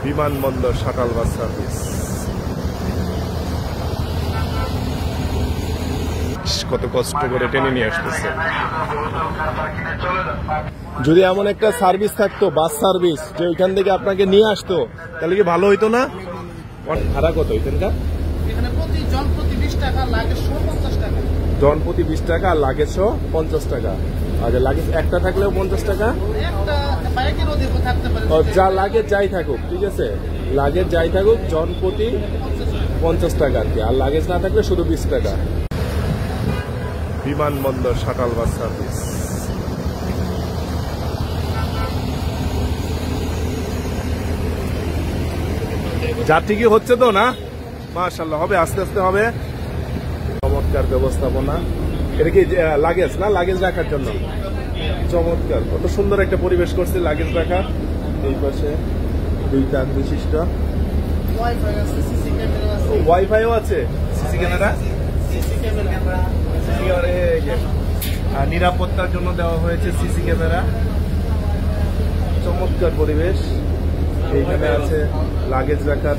বিমানবন্দর shuttle bus service. কত কষ্ট করে টেনে নিয়ে আসতেছে। যদি এমন একটা সার্ভিস থাকতো, বাস সার্ভিস, যে ওইখান থেকে আপনাকে নিয়ে আসতো, তাহলে কি ভালো হইতো না? ভাড়া কত এখানকার? এখানে জন প্রতি 20 টাকা, লাগেজ 50 টাকা। জন প্রতি 20 টাকা, লাগেজ 50 টাকা। আর লাগেজ একটা থাকলেও 50 টাকা, একটা বাইকের অধিক থাকতে পারে। যা লাগেজ যাই থাকুক, ঠিক আছে, লাগেজ যাই থাকুক, জন প্রতি 50 টাকা আর কি। আর লাগেজ না থাকলে শুধু 20 টাকা। বিমানবন্দর শাটল বাস সার্ভিস। যাত্রী কি হচ্ছে তো না? মাশাআল্লাহ, হবে, আস্তে আস্তে হবে। চমৎকার ব্যবস্থাপনা। এটা কি লাগেজ না, লাগেজ রাখার জন্য চমৎকার, কত সুন্দর একটা পরিবেশ করছে লাগেজ রাখার। এই পাশে 2 তাক বিশিষ্ট ওয়াইফাই আছে, সিসি ক্যামেরা আছে। ওয়াইফাইও আছে, সিসি ক্যামেরা, আর নিরাপত্তার জন্য দেওয়া হয়েছে সিসি ক্যামেরা। চমৎকার পরিবেশ। এইখানে আছে লাগেজ রাখার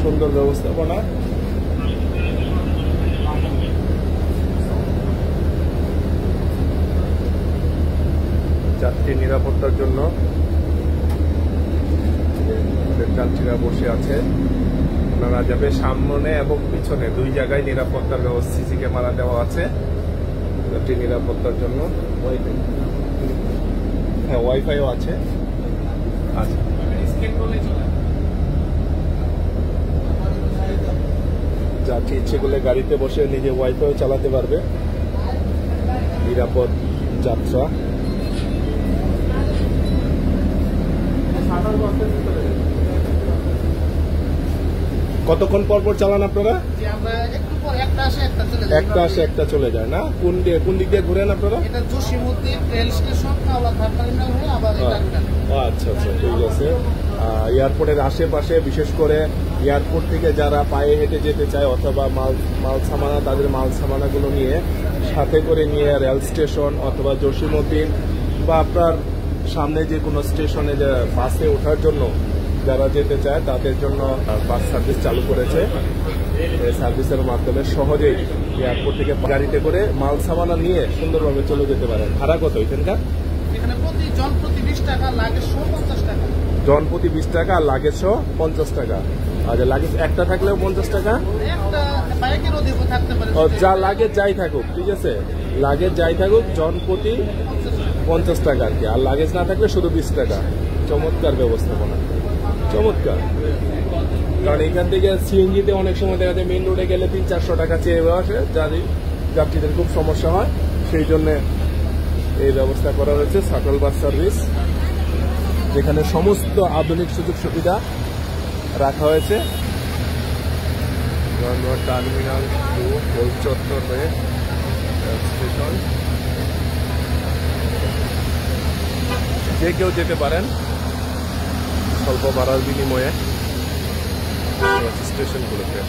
সুন্দর ব্যবস্থাপনা। যাত্রী নিরাপত্তার জন্য যাত্রীরা বসে আছে, ওনারা যাবে সামনে এবং পিছনে 2 জায়গায় নিরাপত্তার ব্যবস্থা, সিসি ক্যামেরা দেওয়া আছে যাত্রী নিরাপত্তার জন্য। হ্যাঁ, ওয়াইফাইও আছে। আচ্ছা, যাত্রী ইচ্ছে করলে গাড়িতে বসে নিজে ওয়াইফাইও চালাতে পারবে। নিরাপদ যাত্রা। কতক্ষণ পর পর চালান আপনারা? একটা আসে একটা চলে যায় না? কোন দিক দিয়ে ঘুরেন আপনারা? আচ্ছা আচ্ছা, ঠিক আছে। এয়ারপোর্টের আশেপাশে, বিশেষ করে এয়ারপোর্ট থেকে যারা পায়ে হেঁটে যেতে চায় অথবা মাল সামানা, তাদের মাল সামানাগুলো নিয়ে সাথে করে নিয়ে রেল স্টেশন অথবা জসীমউদ্দিন বা আপনার সামনে যে কোনো স্টেশনে বাসে ওঠার জন্য যারা যেতে চায় তাদের জন্য বাস সার্ভিস চালু করেছে। এই সার্ভিসের মাধ্যমে সহজেই এয়ারপোর্ট থেকে গাড়িতে করে মাল সামানা নিয়ে সুন্দরভাবে চলে যেতে পারেন। ভাড়া কত এখানকার? এখানে জন প্রতি 20 টাকা, লাগেজ 50 টাকা। জন প্রতি 20 টাকা, লাগেজ 50 টাকা। আর লাগেজ একটা থাকলেও 50 টাকা, একটা বাইকের অধিক থাকতে পারে। যা লাগেজ যাই থাকুক, ঠিক আছে, লাগেজ যাই থাকুক, জন প্রতি 50 টাকা আর কি। আর লাগেজ না থাকলে শুধু 20 টাকা। চমৎকার ব্যবস্থাপনা, চমৎকার। কারণ এখান থেকে সিএনজিতে অনেক সময় দেখা যায় মেইন রোডে গেলে 300-400 টাকা চেয়ে আসে, যাত্রীদের খুব সমস্যা হয়। সেই জন্য এই ব্যবস্থা করা হয়েছে শাটল বাস সার্ভিস, যেখানে সমস্ত আধুনিক সুযোগ সুবিধা রাখা হয়েছে। টার্মিনাল 2 গোল চত্বর হয়ে স্টেশন, যে কেউ যেতে পারেন স্বল্প ভাড়ার বিনিময়ে স্টেশনগুলোতে।